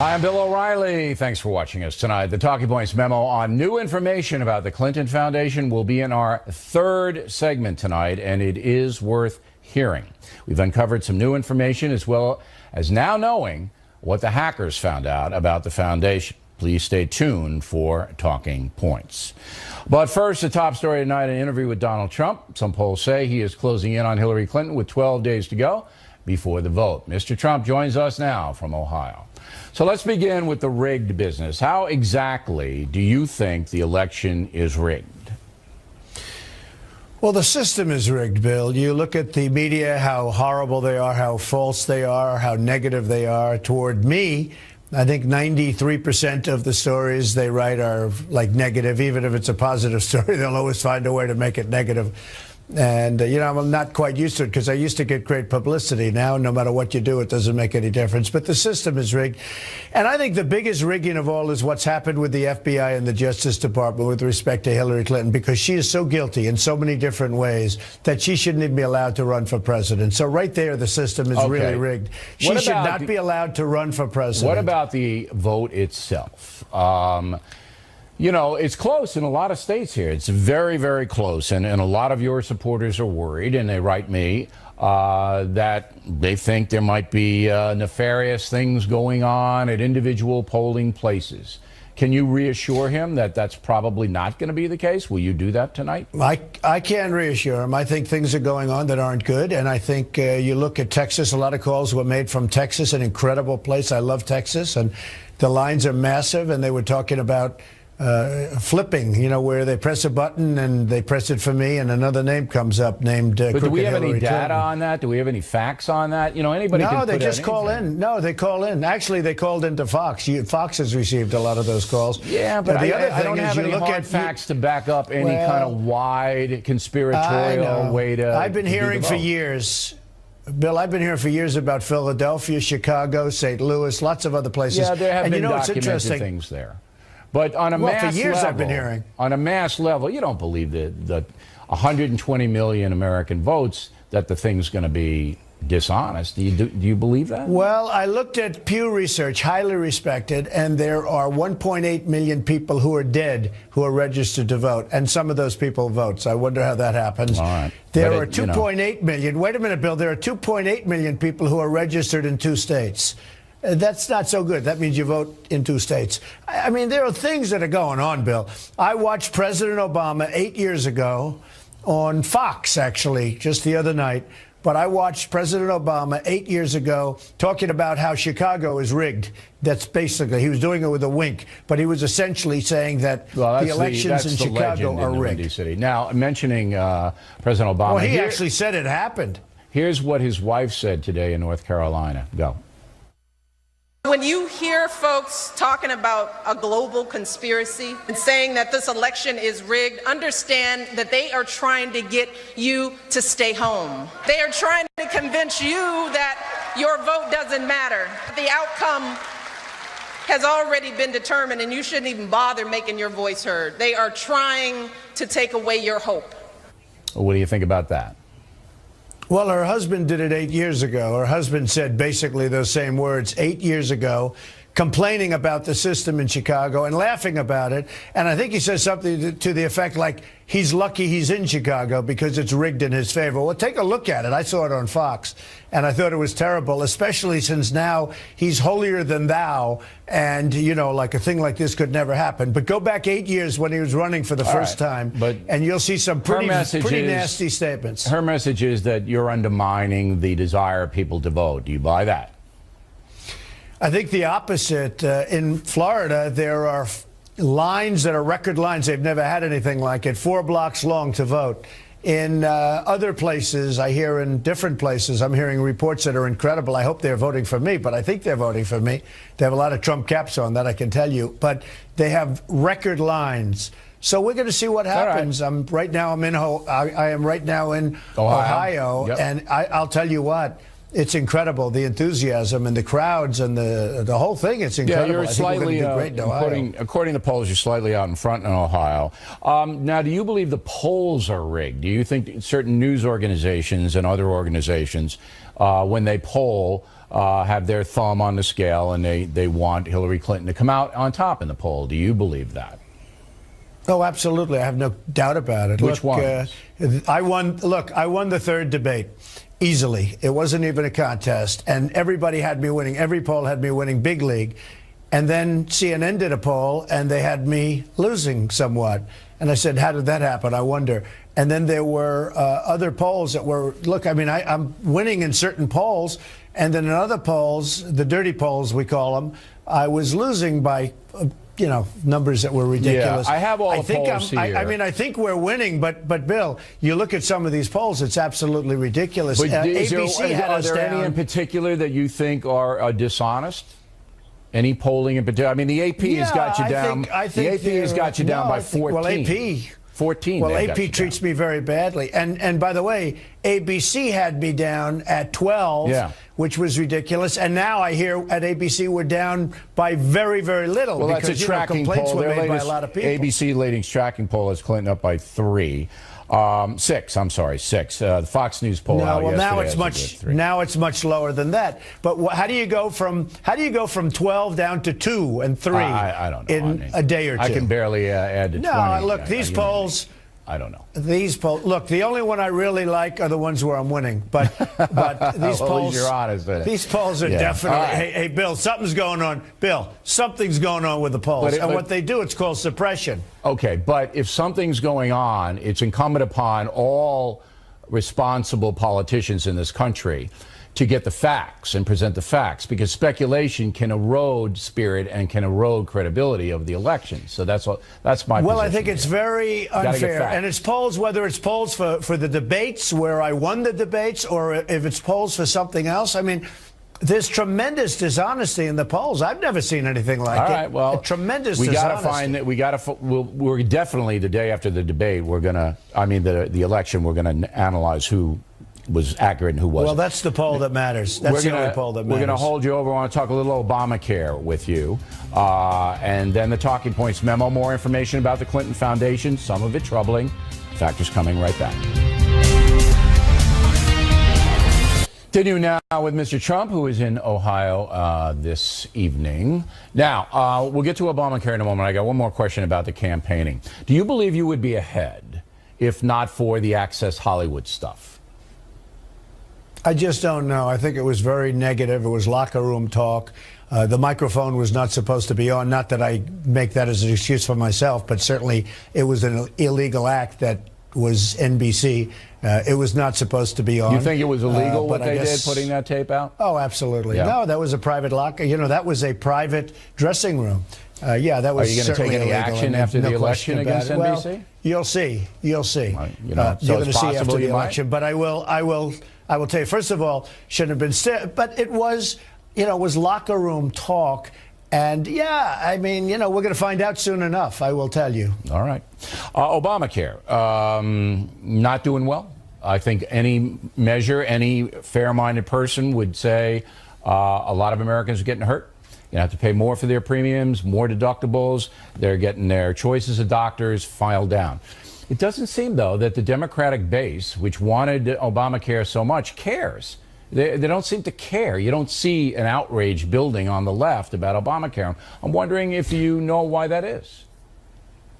Hi, I'm Bill O'Reilly. Thanks for watching us tonight. The Talking Points memo on new information about the Clinton Foundation will be in our third segment tonight, and it is worth hearing. We've uncovered some new information as well as now knowing what the hackers found out about the foundation. Please stay tuned for Talking Points. But first, the top story tonight, an interview with Donald Trump. Some polls say he is closing in on Hillary Clinton with 12 days to go before the vote. Mr. Trump joins us now from Ohio. So let's begin with the rigged business. How exactly do you think the election is rigged? Well, the system is rigged, Bill. You look at the media, how horrible they are, how false they are, how negative they are toward me. I think 93% of the stories they write are like negative. Even if it's a positive story, they'll always find a way to make it negative. And, I'm not quite used to it because I used to get great publicity. Now, no matter what you do, it doesn't make any difference. But the system is rigged. And I think the biggest rigging of all is what's happened with the FBI and the Justice Department with respect to Hillary Clinton, because she is so guilty in so many different ways that she shouldn't even be allowed to run for president. So right there, the system is really rigged. She should not be allowed to run for president. What about the vote itself? It's close in a lot of states here. It's very, very close. And a lot of your supporters are worried, and they write me that they think there might be nefarious things going on at individual polling places. Can you reassure him that that's probably not going to be the case? Will you do that tonight? I can reassure him. I think things are going on that aren't good. And I think you look at Texas, a lot of calls were made from Texas, an incredible place. I love Texas. And the lines are massive. And they were talking about flipping, where they press a button and they press it for me and another name comes up named But do we have Hillary any data Clinton. On that? Do we have any facts on that? Anybody can No, they put just call anything. in. No, they call in. Actually, they called into Fox. Fox has received a lot of those calls. Yeah, but the other thing I don't have any hard facts to back up any kind of wide conspiratorial way to I've been hearing for years. Bill, I've been hearing for years about Philadelphia, Chicago, St. Louis, lots of other places. Yeah, there have and been it's documented things there. But on a mass for years level, I've been hearing. On a mass level, you don't believe that 120 million American votes that the thing's going to be dishonest. Do you believe that? Well, I looked at Pew Research, highly respected, and there are 1.8 million people who are dead who are registered to vote, and some of those people vote. So I wonder how that happens. All right. There are 2.8 million. Wait a minute, Bill. There are 2.8 million people who are registered in 2 states. That's not so good. That means you vote in 2 states. I mean, there are things that are going on, Bill. I watched President Obama 8 years ago on Fox, actually, just the other night. But I watched President Obama 8 years ago talking about how Chicago is rigged. That's basically, he was doing it with a wink, but he was essentially saying that the elections in Chicago are rigged. City. Now, mentioning President Obama. Well, he actually said it happened. Here's what his wife said today in North Carolina. Go. When you hear folks talking about a global conspiracy and saying that this election is rigged, understand that they are trying to get you to stay home. They are trying to convince you that your vote doesn't matter. The outcome has already been determined and you shouldn't even bother making your voice heard. They are trying to take away your hope. What do you think about that? Well, her husband did it 8 years ago. Her husband said basically those same words 8 years ago, complaining about the system in Chicago and laughing about it. And I think he says something to the effect like he's lucky he's in Chicago because it's rigged in his favor. Well, take a look at it. I saw it on Fox, and I thought it was terrible, especially since now he's holier than thou. And, like a thing like this could never happen. But go back 8 years when he was running for the first time, and you'll see some pretty nasty statements. Her message is that you're undermining the desire of people to vote. Do you buy that? I think the opposite. In Florida, there are lines that are record lines. They've never had anything like it, 4 blocks long to vote. In other places, I hear in different places, I'm hearing reports that are incredible. I hope they're voting for me, but I think they're voting for me. They have a lot of Trump caps on, that I can tell you. But they have record lines. So we're going to see what happens. Right. I am right now in Ohio. Yep. And I'll tell you what. it's incredible, the enthusiasm and the crowds and the whole thing. It's incredible. Yeah, you're slightly, according to polls, you're slightly out in front in Ohio. Now, do you believe the polls are rigged? Do you think certain news organizations and other organizations, when they poll, have their thumb on the scale and they want Hillary Clinton to come out on top in the poll? Do you believe that? Oh, absolutely. I have no doubt about it. Which one? I won the third debate easily. It wasn't even a contest. And everybody had me winning. Every poll had me winning big league. And then CNN did a poll, and they had me losing somewhat. And I said, how did that happen? I wonder. And then there were other polls that were, look, I mean, I'm winning in certain polls. And then in other polls, the dirty polls, we call them, I was losing by numbers that were ridiculous. Yeah, I have all the polls here. I mean, I think we're winning, but Bill, you look at some of these polls, it's absolutely ridiculous. But ABC had are us there down. any in particular that you think are dishonest? Any polling in particular? I mean, the AP has got you down. I think the AP has got you down by 14. Well, AP. 14. Well, AP treats me very badly. And by the way, ABC had me down at 12, which was ridiculous. And now I hear at ABC we're down by very, very little. Well, because, that's a tracking complaints poll. were made by a lot of people. ABC latest tracking poll has Clinton up by 6. I'm sorry, 6. The Fox News poll out yesterday. Now it's much lower than that. But how do you go from 12 down to 2 and 3 I don't know. in a day or two? I can barely add to 20. No, look, these polls. I don't know. These polls. Look, the only one I really like are the ones where I'm winning. But these polls. You're honest with it. These polls are definitely. Right. Hey, Bill, something's going on. Bill, something's going on with the polls. And what they do, it's called suppression. Okay, but if something's going on, it's incumbent upon all responsible politicians in this country to get the facts and present the facts, because speculation can erode spirit and can erode credibility of the election. So that's my position. Well, I think it's very unfair. And it's polls, whether it's polls for the debates where I won the debates, or if it's polls for something else. I mean, there's tremendous dishonesty in the polls. I've never seen anything like it. All right, well, tremendous we dishonesty. got to find that. We're definitely, the day after the debate, the election, we're going to analyze who was accurate and who wasn't. Well, that's the poll that matters. That's the only poll that matters. We're going to hold you over. I want to talk a little Obamacare with you. And then the Talking Points memo, more information about the Clinton Foundation, some of it troubling. Factors coming right back. Continue now with Mr. Trump, who is in Ohio this evening. Now, we'll get to Obamacare in a moment. I got one more question about the campaigning. Do you believe you would be ahead if not for the Access Hollywood stuff? I just don't know. I think it was very negative. It was locker room talk. The microphone was not supposed to be on. Not that I make that as an excuse for myself, but certainly it was an illegal act that was NBC. It was not supposed to be on. You think it was illegal what they did, putting that tape out? Oh, absolutely. Yeah. No, that was a private locker. That was a private dressing room. Yeah, that was. Are you going to take any action after the election against NBC? Well, you'll see. You'll see. So you're going to see after the election. Might? But I will tell you, first of all, shouldn't have been, but it was, it was locker room talk. And yeah, I mean, we're going to find out soon enough, I will tell you. All right. Obamacare, not doing well. I think any measure, any fair-minded person would say a lot of Americans are getting hurt. You have to pay more for their premiums, more deductibles. They're getting their choices of doctors filed down. It doesn't seem, though, that the Democratic base, which wanted Obamacare so much, cares. They don't seem to care. You don't see an outrage building on the left about Obamacare. I'm wondering if you know why that is.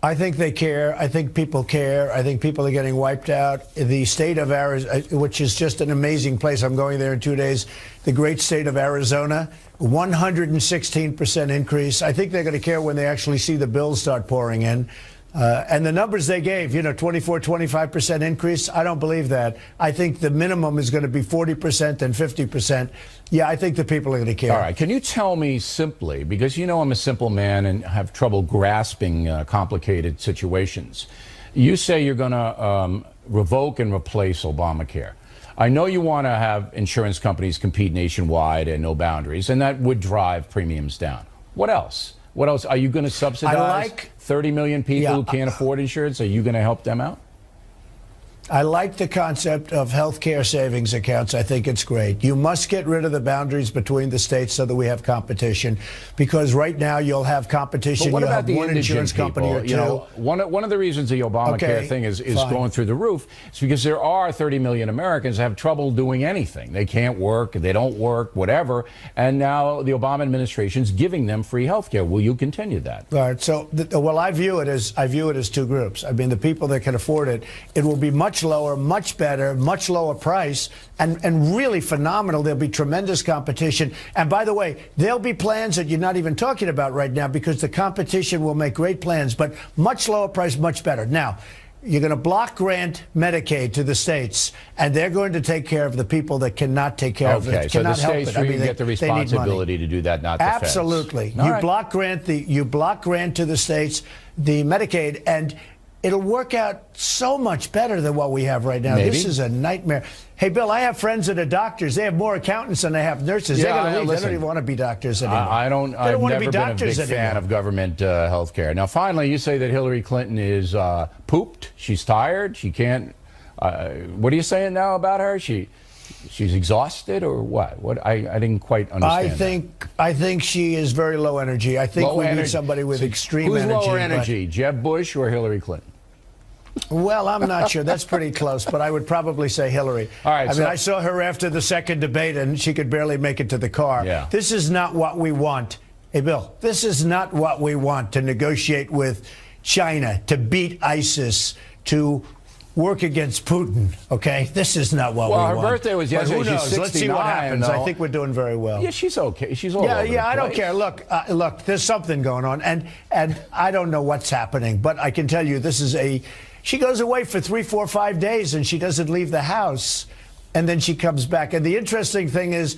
I think they care. I think people care. I think people are getting wiped out. The state of Arizona, which is just an amazing place. I'm going there in 2 days. The great state of Arizona, 116% increase. I think they're going to care when they actually see the bills start pouring in. And the numbers they gave, 24, 25% increase, I don't believe that. I think the minimum is going to be 40% and 50%. Yeah, I think the people are going to care. All right. Can you tell me simply, because I'm a simple man and have trouble grasping complicated situations. You say you're going to revoke and replace Obamacare. I know you want to have insurance companies compete nationwide and no boundaries, and that would drive premiums down. What else? What else? Are you going to subsidize 30 million people who can't afford insurance? Are you going to help them out? I like the concept of health care savings accounts. I think it's great. You must get rid of the boundaries between the states so that we have competition, because right now you'll have competition. But what you'll about have the one insurance company or two. You know, one of the reasons the Obamacare thing is going through the roof is because there are 30 million Americans that have trouble doing anything. They can't work, they don't work, whatever. And now the Obama administration's giving them free health care. Will you continue that? All right. So, well, I view it as two groups. I mean, the people that can afford it, it will be much lower, much better, much lower price, and really phenomenal. There'll be tremendous competition. And by the way, there'll be plans that you're not even talking about right now because the competition will make great plans, but much lower price, much better. Now, you're going to block grant Medicaid to the states, and they're going to take care of the people that cannot take care of it. Okay, so the states get the responsibility to do that, not the feds. Absolutely. You block grant to the states, the Medicaid, and it'll work out so much better than what we have right now. Maybe. This is a nightmare. Hey, Bill, I have friends that are doctors. They have more accountants than they have nurses. Yeah, They're going to leave. Listen, they don't even want to be doctors anymore. I've never been a big fan of government health care. Now, finally, you say that Hillary Clinton is pooped. She's tired. She can't. What are you saying now about her? She's exhausted or what? I didn't quite understand. I think she is very low energy. I think we need somebody with extreme energy. Who's lower energy, Jeb Bush or Hillary Clinton? Well, I'm not sure. That's pretty close, but I would probably say Hillary. All right. I mean, I saw her after the second debate, and she could barely make it to the car. Yeah. This is not what we want. Hey, Bill, this is not what we want, to negotiate with China, to beat ISIS, to work against Putin, okay? This is not what we want. Well, her birthday was yesterday. Who knows? She's 69, Let's see what happens. I think we're doing very well. Yeah, she's okay. She's all over the place. I don't care. Look, there's something going on, and I don't know what's happening, but I can tell you this is she goes away for 3, 4, 5 days, and she doesn't leave the house, and then she comes back. And the interesting thing is,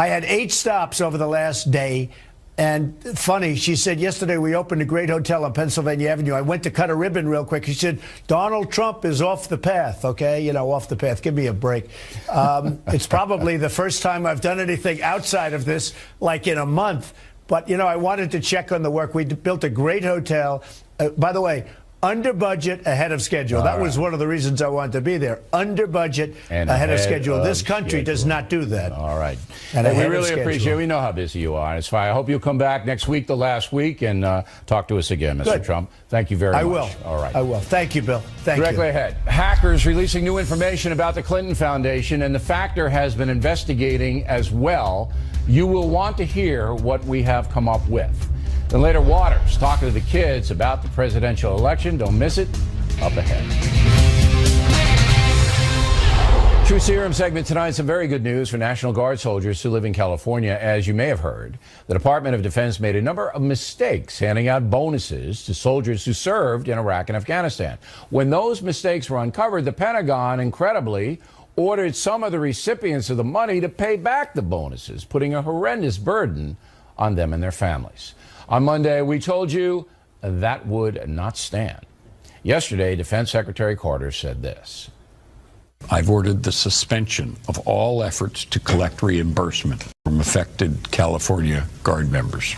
I had 8 stops over the last day. And funny, she said, yesterday we opened a great hotel on Pennsylvania Avenue. I went to cut a ribbon real quick. She said, Donald Trump is off the path, okay? You know, off the path. Give me a break. It's probably the first time I've done anything outside of this, like in a month. But, you know, I wanted to check on the work. We built a great hotel. By the way, under budget, ahead of schedule. That was one of the reasons I wanted to be there. Under budget, and ahead of schedule. This country does not do that. All right. And we really appreciate it. We know how busy you are. It's fine. I hope you'll come back next week, the last week, and talk to us again, Mr. Trump. Thank you very much. I will. All right. I will. Thank you, Bill. Thank you. Directly ahead. Hackers releasing new information about the Clinton Foundation, and the Factor has been investigating as well. You will want to hear what we have come up with. Then later, Waters talking to the kids about the presidential election. Don't miss it. Up ahead. True Serum segment tonight. Some very good news for National Guard soldiers who live in California. As you may have heard, the Department of Defense made a number of mistakes handing out bonuses to soldiers who served in Iraq and Afghanistan. When those mistakes were uncovered, the Pentagon, incredibly, ordered some of the recipients of the money to pay back the bonuses, putting a horrendous burden on them and their families. On Monday, we told you that would not stand. Yesterday, Defense Secretary Carter said this. I've ordered the suspension of all efforts to collect reimbursement from affected California Guard members.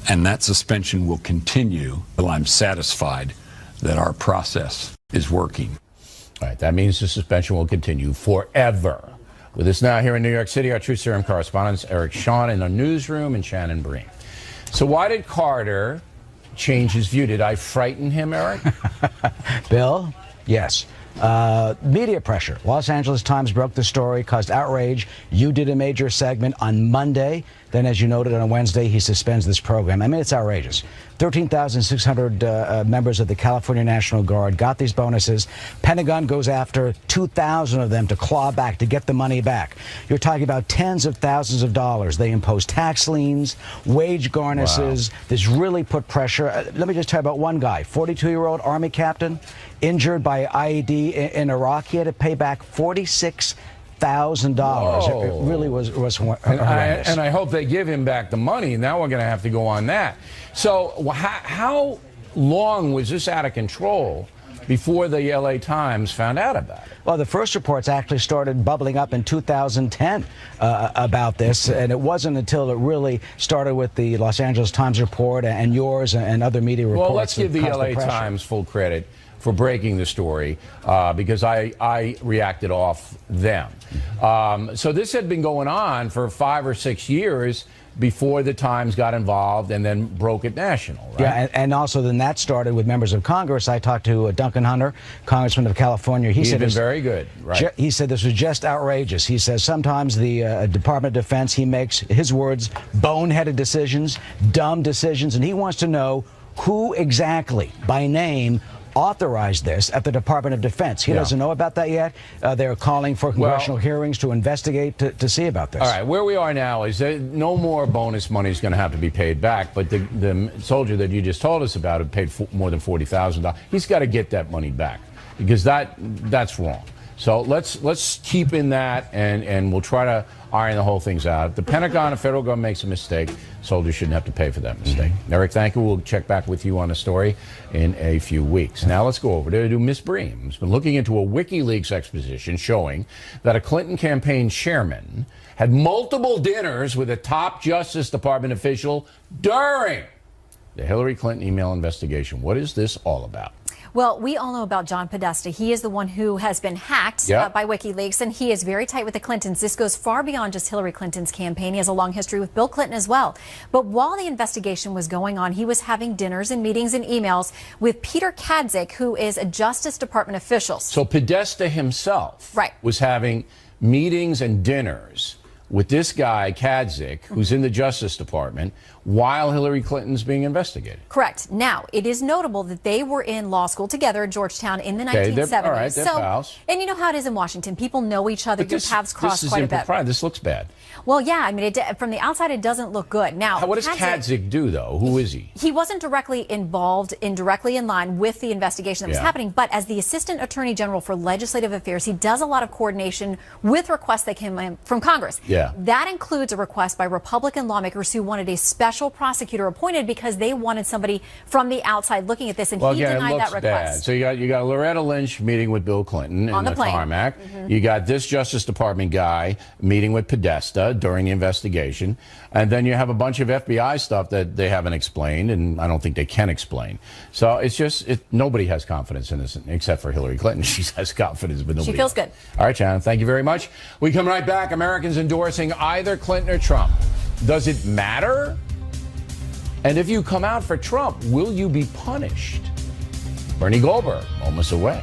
And that suspension will continue until I'm satisfied that our process is working. All right, that means the suspension will continue forever. With us now here in New York City, our True Serum correspondents, Eric Shawn in the newsroom and Shannon Breen. So why did Carter change his view? Did I frighten him, Eric? Bill, yes. Media pressure. Los Angeles Times broke the story, caused outrage. You did a major segment on Monday. Then, as you noted, on Wednesday, he suspends this program. I mean, it's outrageous. 13,600 members of the California National Guard got these bonuses. Pentagon goes after 2,000 of them to claw back, to get the money back. You're talking about tens of thousands of dollars. They impose tax liens, wage garnishes. Wow. This really put pressure. Let me just tell you about one guy, 42-year-old Army captain, injured by IED in Iraq. He had to pay back $46,000. It really was horrendous. And I hope they give him back the money. Now we're going to have to go on that. So how long was this out of control before the LA Times found out about it? Well, the first reports actually started bubbling up in 2010 about this, and it wasn't until it really started with the Los Angeles Times report and yours and other media reports. Well, let's give the LA Times full credit. for breaking the story because I reacted off them. So this had been going on for 5 or 6 years before the Times got involved and then broke it national, right? Yeah, and also then that started with members of Congress. I talked to Duncan Hunter, Congressman of California. He said been very good, right? He said this was just outrageous. He says sometimes the Department of Defense, he makes, his words, boneheaded decisions, dumb decisions, and he wants to know who exactly, by name, authorized this at the Department of Defense. He doesn't know about that yet. They're calling for congressional hearings to investigate to see about this. All right, where we are now is that no more bonus money is going to have to be paid back, but the soldier that you just told us about had paid more than $40,000. He's got to get that money back because that's wrong. So let's keep in that, and we'll try to iron the whole things out. If the Pentagon and federal government makes a mistake, soldiers shouldn't have to pay for that mistake. Eric, thank you. We'll check back with you on a story in a few weeks. Now let's go over to Miss Bream, who's been looking into a WikiLeaks exposition showing that a Clinton campaign chairman had multiple dinners with a top Justice Department official during the Hillary Clinton email investigation. What is this all about? Well, we all know about John Podesta. He is the one who has been hacked by WikiLeaks, and he is very tight with the Clintons. This goes far beyond just Hillary Clinton's campaign. He has a long history with Bill Clinton as well. But while the investigation was going on, he was having dinners and meetings and emails with Peter Kadzik, who is a Justice Department official. So Podesta himself was having meetings and dinners with this guy, Kadzik, who's in the Justice Department, while Hillary Clinton's being investigated. Correct. Now, it is notable that they were in law school together in Georgetown in the 1970s. All right, they're pals. And you know how it is in Washington. People know each other. Your paths cross quite a bit. This looks bad. Well, yeah, I mean, from the outside, it doesn't look good. Now, what does Kadzik do, though? Who is he? He wasn't directly involved, indirectly in line with the investigation that was happening, but as the Assistant Attorney General for Legislative Affairs, he does a lot of coordination with requests that came in from Congress. Yeah. That includes a request by Republican lawmakers who wanted a special prosecutor appointed because they wanted somebody from the outside looking at this, and he denied that request. Bad. So you got Loretta Lynch meeting with Bill Clinton in the tarmac. You got this Justice Department guy meeting with Podesta during the investigation, and then you have a bunch of FBI stuff that they haven't explained, and I don't think they can explain. So it's just nobody has confidence in this except for Hillary Clinton. She has confidence, but nobody. She feels good. All right, Shannon, thank you very much. We come right back. Americans endorsing either Clinton or Trump. Does it matter? And if you come out for Trump, will you be punished? Bernie Goldberg, moments away.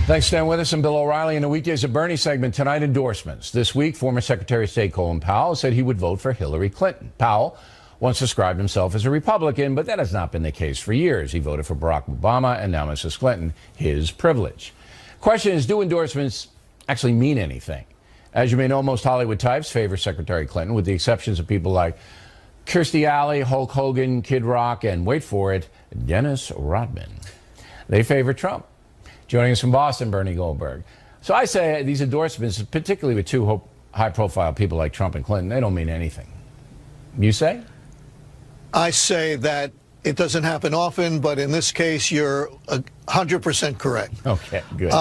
Thanks for staying with us. I'm Bill O'Reilly in the Weekdays at Bernie segment. Tonight, endorsements. This week, former Secretary of State Colin Powell said he would vote for Hillary Clinton. Powell once described himself as a Republican, but that has not been the case for years. He voted for Barack Obama and now Mrs. Clinton, his privilege. Question is, do endorsements actually mean anything? As you may know, most Hollywood types favor Secretary Clinton, with the exceptions of people like Kirstie Alley, Hulk Hogan, Kid Rock, and wait for it, Dennis Rodman. They favor Trump. Joining us from Boston, Bernie Goldberg. So I say these endorsements, particularly with two high-profile people like Trump and Clinton, they don't mean anything. You say? I say that it doesn't happen often, but in this case, you're 100% correct. Okay, good.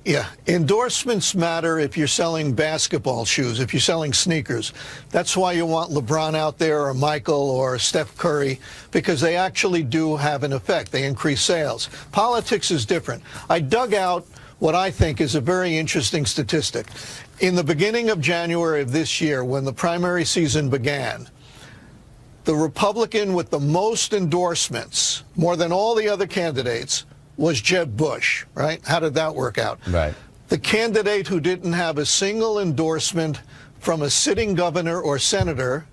Yeah, endorsements matter if you're selling basketball shoes, if you're selling sneakers. That's why you want LeBron out there or Michael or Steph Curry, because they actually do have an effect. They increase sales. Politics is different. I dug out what I think is a very interesting statistic. In the beginning of January of this year, when the primary season began, the Republican with the most endorsements, more than all the other candidates, was Jeb Bush, right? How did that work out? Right. The candidate who didn't have a single endorsement from a sitting governor or senator,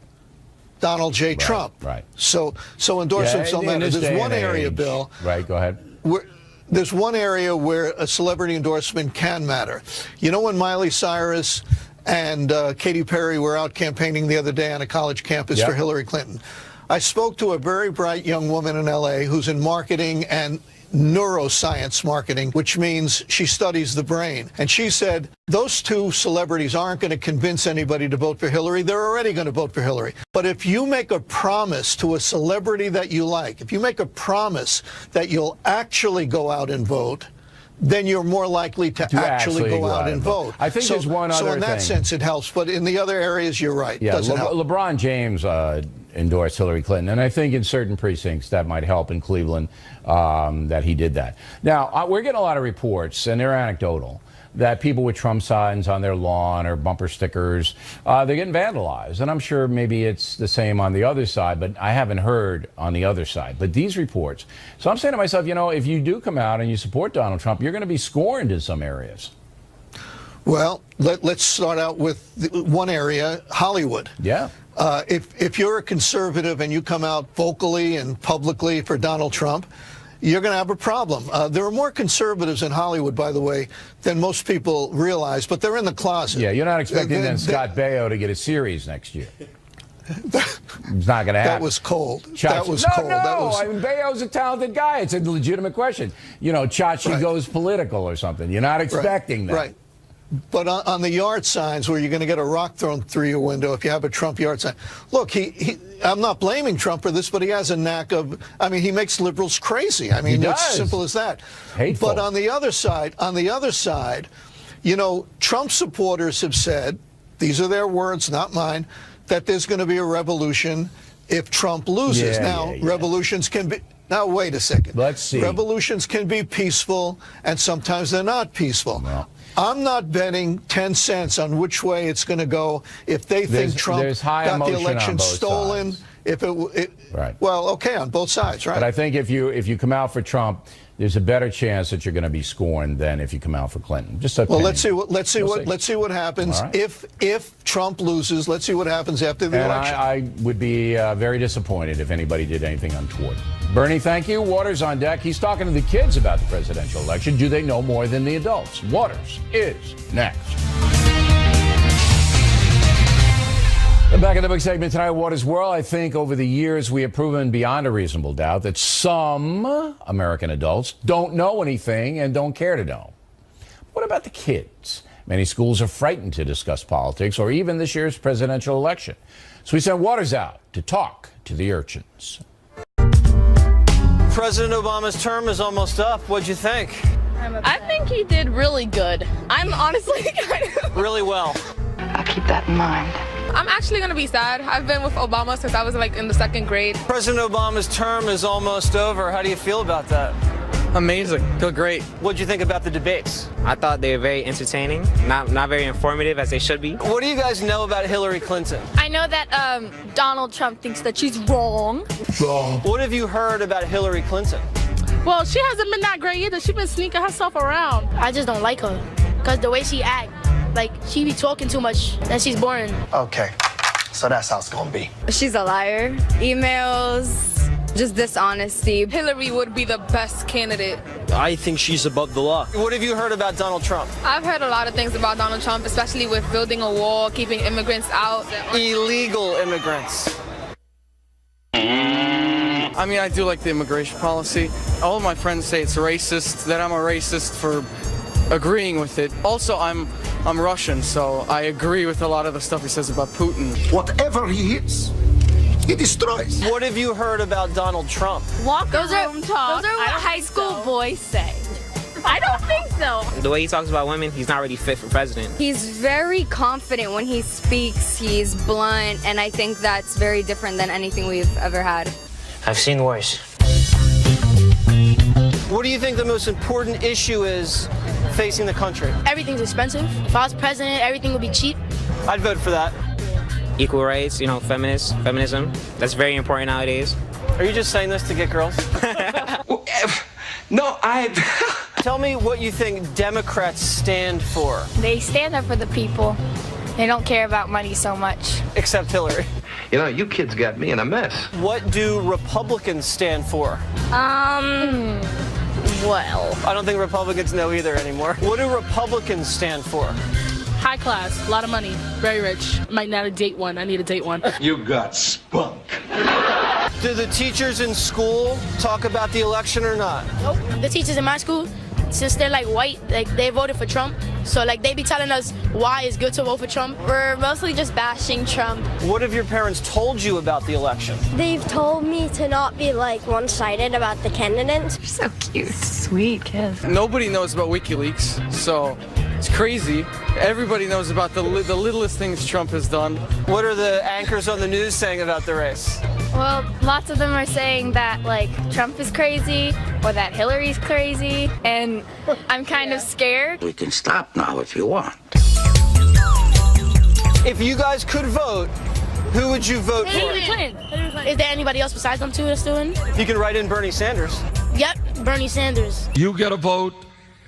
Donald J. Trump. Right. So endorsements don't matter. There's one area, Bill. Right, go ahead. There's one area where a celebrity endorsement can matter. You know when Miley Cyrus and Katy Perry were out campaigning the other day on a college campus for Hillary Clinton? I spoke to a very bright young woman in L.A. who's in marketing and neuroscience marketing, which means she studies the brain. And she said, those two celebrities aren't going to convince anybody to vote for Hillary. They're already going to vote for Hillary. But if you make a promise to a celebrity that you like, if you make a promise that you'll actually go out and vote, then you're more likely to actually go out and vote. I think there's one other thing. So in that sense, it helps. But in the other areas, you're right. Yeah, doesn't help. LeBron James endorsed Hillary Clinton, and I think in certain precincts that might help in Cleveland that he did that. Now, we're getting a lot of reports, and they're anecdotal, that people with Trump signs on their lawn or bumper stickers, they're getting vandalized. And I'm sure maybe it's the same on the other side, but I haven't heard on the other side. But these reports. So I'm saying to myself, you know, if you do come out and you support Donald Trump, you're going to be scorned in some areas. Well, let's start out with one area, Hollywood. Yeah. If you're a conservative and you come out vocally and publicly for Donald Trump, you're going to have a problem. There are more conservatives in Hollywood, by the way, than most people realize, but they're in the closet. Yeah, you're not expecting then Scott Baio to get a series next year. It's not going to happen. That was cold. That was cold. I mean, Baio's a talented guy. It's a legitimate question. You know, Chachi goes political or something. You're not expecting that. Right. But on the yard signs where you're going to get a rock thrown through your window if you have a Trump yard sign. Look, I'm not blaming Trump for this, but he has a knack of, I mean, he makes liberals crazy. I mean, it's simple as that. Hateful. But on the other side, you know, Trump supporters have said, these are their words, not mine, that there's going to be a revolution if Trump loses. Revolutions can be... Now, wait a second. Let's see. Revolutions can be peaceful, and sometimes they're not peaceful. No. I'm not betting 10 cents on which way it's going to go if they think Trump got the election stolen. Sides. Right. Well, okay, on both sides, right? But I think if you come out for Trump, there's a better chance that you're going to be scorned than if you come out for Clinton. Just a let's see what happens. Right. If Trump loses, let's see what happens after the election. I would be very disappointed if anybody did anything untoward. Bernie, thank you. Waters on deck. He's talking to the kids about the presidential election. Do they know more than the adults? Waters is next. Back in the big segment tonight, Waters World. I think over the years we have proven beyond a reasonable doubt that some American adults don't know anything and don't care to know. What about the kids? Many schools are frightened to discuss politics or even this year's presidential election. So we sent Waters out to talk to the urchins. President Obama's term is almost up. What'd you think? I think he did really good. I'm honestly kind of... Really well. I'll keep that in mind. I'm actually going to be sad. I've been with Obama since I was like in the 2nd grade. President Obama's term is almost over. How do you feel about that? Amazing. Feel great. What'd you think about the debates? I thought they were very entertaining, not very informative as they should be. What do you guys know about Hillary Clinton? I know that Donald Trump thinks that she's wrong. What have you heard about Hillary Clinton? Well, she hasn't been that great either. She's been sneaking herself around. I just don't like her because the way she acts, like she be talking too much and she's boring. Okay, so that's how it's gonna be. She's a liar. Emails. Just dishonesty. Hillary would be the best candidate. I think she's above the law. What have you heard about Donald Trump? I've heard a lot of things about Donald Trump, especially with building a wall, keeping immigrants out. Illegal immigrants. I mean, I do like the immigration policy. All of my friends say it's racist, that I'm a racist for agreeing with it. Also, I'm Russian, so I agree with a lot of the stuff he says about Putin. Whatever he hits, he destroys. What have you heard about Donald Trump? Those are what high school boys say. I don't think so. The way he talks about women, he's not really fit for president. He's very confident when he speaks. He's blunt, and I think that's very different than anything we've ever had. I've seen worse. What do you think the most important issue is facing the country? Everything's expensive. If I was president, everything would be cheap. I'd vote for that. Equal rights, you know, feminism. That's very important nowadays. Are you just saying this to get girls? No, Tell me what you think Democrats stand for. They stand up for the people. They don't care about money so much. Except Hillary. You know, you kids got me in a mess. What do Republicans stand for? Well, I don't think Republicans know either anymore. What do Republicans stand for? high class, a lot of money, very rich. Might not date one. I need to date one. You got spunk. Do the teachers in school talk about the election or not? Nope. The teachers in my school, since they're like white, like they voted for Trump, So like they be telling us why it's good to vote for Trump. We're mostly just bashing Trump. What have your parents told you about the election? They've told me to not be like one-sided about the candidates. You're so cute. Sweet kid. Nobody knows about WikiLeaks, so it's crazy. Everybody knows about the littlest things Trump has done. What are the anchors on the news saying about the race? Well, lots of them are saying that, like, Trump is crazy or that Hillary's crazy, and I'm kind of scared. We can stop now if you want. If you guys could vote, who would you vote for? Hillary Clinton. Is there anybody else besides them two that's doing? You can write in Bernie Sanders. Yep, Bernie Sanders. You get a vote,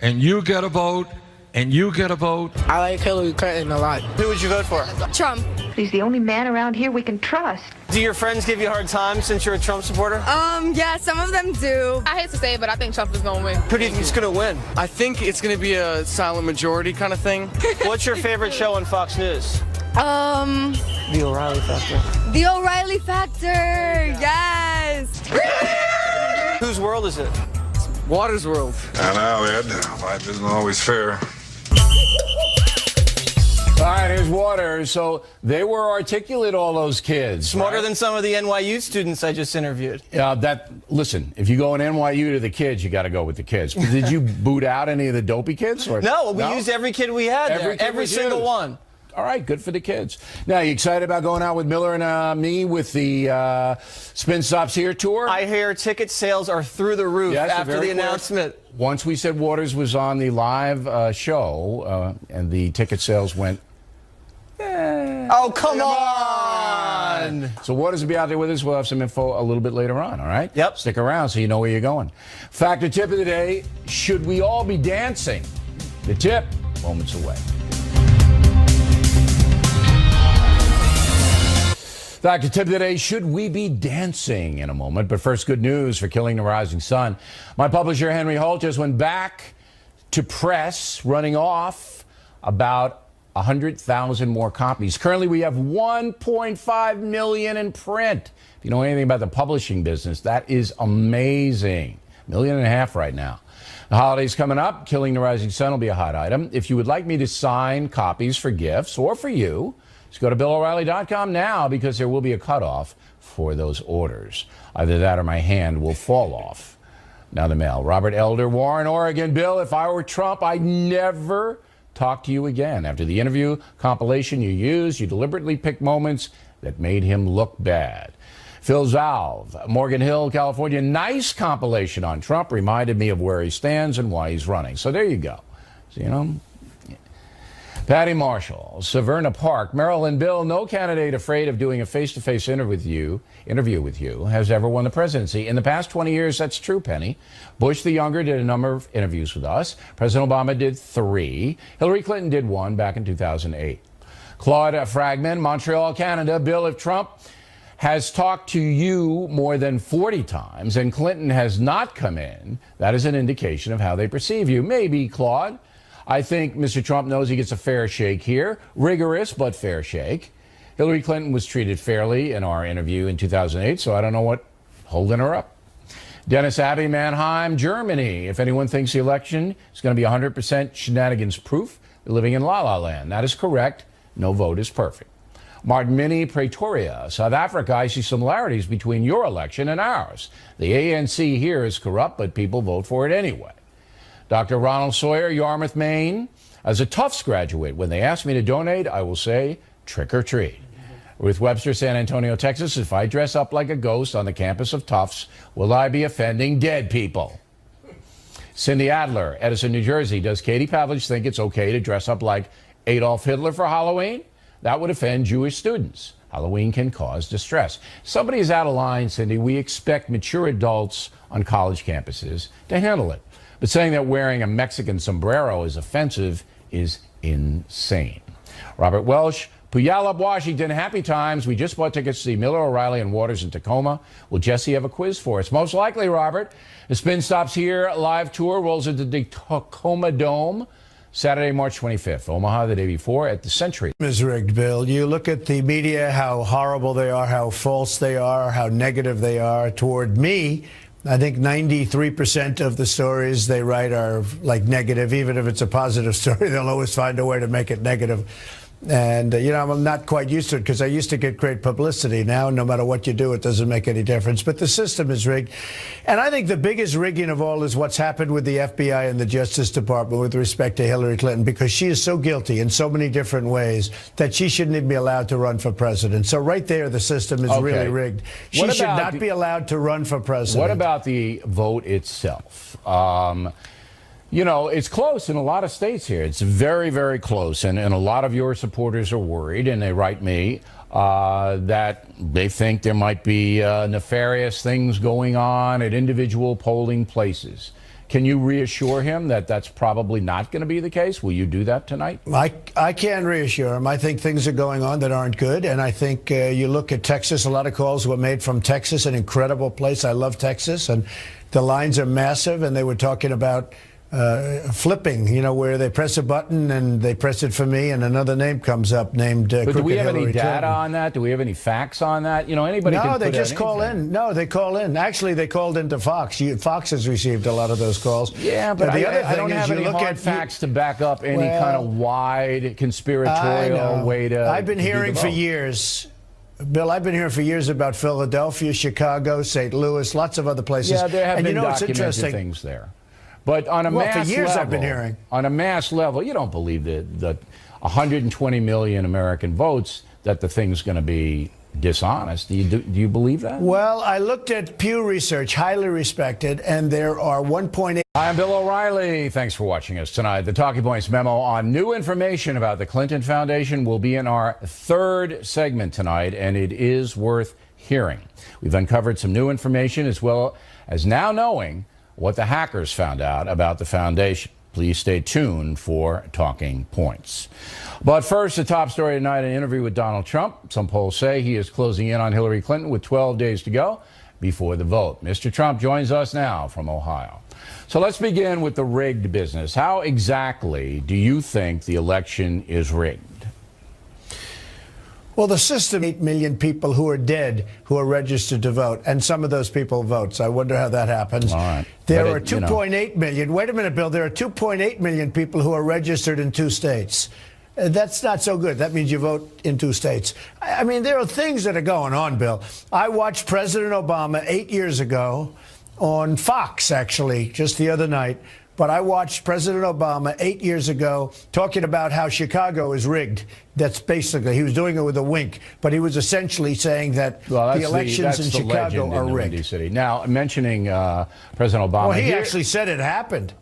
and you get a vote, and you get a vote. I like Hillary Clinton a lot. Who would you vote for? Trump. He's the only man around here we can trust. Do your friends give you a hard time since you're a Trump supporter? Yeah, some of them do. I hate to say it, but I think Trump is going to win. Who do you think is going to win? I think it's going to be a silent majority kind of thing. What's your favorite show on Fox News? The O'Reilly Factor. The O'Reilly Factor, yes! Whose world is it? Water's world. I know, Ed. Life isn't always fair. All right, here's Water. So they were articulate, all those kids. Smarter than some of the NYU students I just interviewed. Listen, if you go in NYU to the kids, you got to go with the kids. Did you boot out any of the dopey kids? Or, no, we used every kid we had there. Every single one. All right, good for the kids. Now, you excited about going out with Miller and me with the Spin Stops Here tour? I hear ticket sales are through the roof after the announcement. Once we said Waters was on the live show, and the ticket sales went, oh, come on! So Waters will be out there with us. We'll have some info a little bit later on, all right? Yep. Stick around so you know where you're going. Factor tip of the day, should we all be dancing? The tip, moments away. Factor tip of the day, should we be dancing, in a moment. But first, good news for Killing the Rising Sun. My publisher, Henry Holt, just went back to press, running off about 100,000 more copies. Currently, we have 1.5 million in print. If you know anything about the publishing business, that is amazing. 1.5 million right now. The holidays coming up. Killing the Rising Sun will be a hot item. If you would like me to sign copies for gifts or for you, just go to BillO'Reilly.com now, because there will be a cutoff for those orders. Either that or my hand will fall off. Now the mail. Robert Elder, Warren, Oregon. Bill, if I were Trump, I'd never talk to you again. After the interview compilation you used, you deliberately picked moments that made him look bad. Phil Zalve, Morgan Hill, California. Nice compilation on Trump. Reminded me of where he stands and why he's running. So there you go. So, you know. Patty Marshall, Severna Park, Maryland. Bill, no candidate afraid of doing a face-to-face interview with you has ever won the presidency. In the past 20 years, that's true, Penny. Bush the Younger did a number of interviews with us. President Obama did 3. Hillary Clinton did 1 back in 2008. Claude Fragman, Montreal, Canada. Bill, if Trump has talked to you more than 40 times and Clinton has not come in, that is an indication of how they perceive you. Maybe, Claude. I think Mr. Trump knows he gets a fair shake here. Rigorous, but fair shake. Hillary Clinton was treated fairly in our interview in 2008, so I don't know what holding her up. Dennis Abbey, Mannheim, Germany. If anyone thinks the election is going to be 100% shenanigans proof, they're living in La La Land. That is correct. No vote is perfect. Martin Minnie, Pretoria, South Africa. I see similarities between your election and ours. The ANC here is corrupt, but people vote for it anyway. Dr. Ronald Sawyer, Yarmouth, Maine. As a Tufts graduate, when they ask me to donate, I will say trick or treat. Ruth Webster, San Antonio, Texas. If I dress up like a ghost on the campus of Tufts, will I be offending dead people? Cindy Adler, Edison, New Jersey. Does Katie Pavlich think it's okay to dress up like Adolf Hitler for Halloween? That would offend Jewish students. Halloween can cause distress. Somebody is out of line, Cindy. We expect mature adults on college campuses to handle it. But saying that wearing a Mexican sombrero is offensive is insane. Robert Welsh, Puyallup, Washington. Happy times. We just bought tickets to see Miller, O'Reilly, and Waters in Tacoma. Will Jesse have a quiz for us? Most likely, Robert. The Spin Stops Here live tour rolls into the Tacoma Dome Saturday, March 25th. Omaha the day before at the Century. Is rigged, Bill. You look at the media, how horrible they are, how false they are, how negative they are toward me. I think 93% of the stories they write are like negative. Even if it's a positive story, they'll always find a way to make it negative. And, I'm not quite used to it because I used to get great publicity. Now, no matter what you do, it doesn't make any difference. But the system is rigged. And I think the biggest rigging of all is what's happened with the FBI and the Justice Department with respect to Hillary Clinton, because she is so guilty in so many different ways that she shouldn't even be allowed to run for president. So right there, the system is really rigged. She should not be allowed to run for president. What about the vote itself? It's close in a lot of states here. It's very, very close. And a lot of your supporters are worried, and they write me that they think there might be nefarious things going on at individual polling places. Can you reassure him that that's probably not going to be the case? Will you do that tonight? I can reassure him. I think things are going on that aren't good. And I think you look at Texas, a lot of calls were made from Texas, an incredible place. I love Texas. And the lines are massive. And they were talking about flipping, where they press a button and they press it for me and another name comes up named But do we have Hillary any data Clinton. On that? Do we have any facts on that? Anybody can No, put they just call anything. in. No, they call in. Actually, they called into Fox. Fox has received a lot of those calls. Yeah, but the other thing I don't have any hard facts to back up any kind of wide conspiratorial way to I've been hearing for years. Bill, I've been hearing for years about Philadelphia, Chicago, St. Louis, lots of other places. Yeah, there have and been it's documented interesting. things there. But on a for mass years level, I've been hearing. On a mass level, you don't believe that 120 million American votes that the thing's going to be dishonest. Do you believe that? Well, I looked at Pew Research, highly respected, and there are 1.8. Hi, I'm Bill O'Reilly. Thanks for watching us tonight. The Talking Points memo on new information about the Clinton Foundation will be in our third segment tonight, and it is worth hearing. We've uncovered some new information as well as now knowing what the hackers found out about the foundation. Please stay tuned for Talking Points. But first, the top story tonight, an interview with Donald Trump. Some polls say he is closing in on Hillary Clinton with 12 days to go before the vote. Mr. Trump joins us now from Ohio. So let's begin with the rigged business. How exactly do you think the election is rigged? Well, the system, 8 million people who are dead who are registered to vote, and some of those people vote. So I wonder how that happens. All right. There are 2.8 million. Wait a minute, Bill. There are 2.8 million people who are registered in 2 states. That's not so good. That means you vote in 2 states. I mean, there are things that are going on, Bill. I watched President Obama 8 years ago on Fox, actually, just the other night. But I watched President Obama 8 years ago talking about how Chicago is rigged. That's basically, he was doing it with a wink, but he was essentially saying that the elections in Chicago are rigged. City. Now, mentioning President Obama. Well, he actually said it happened.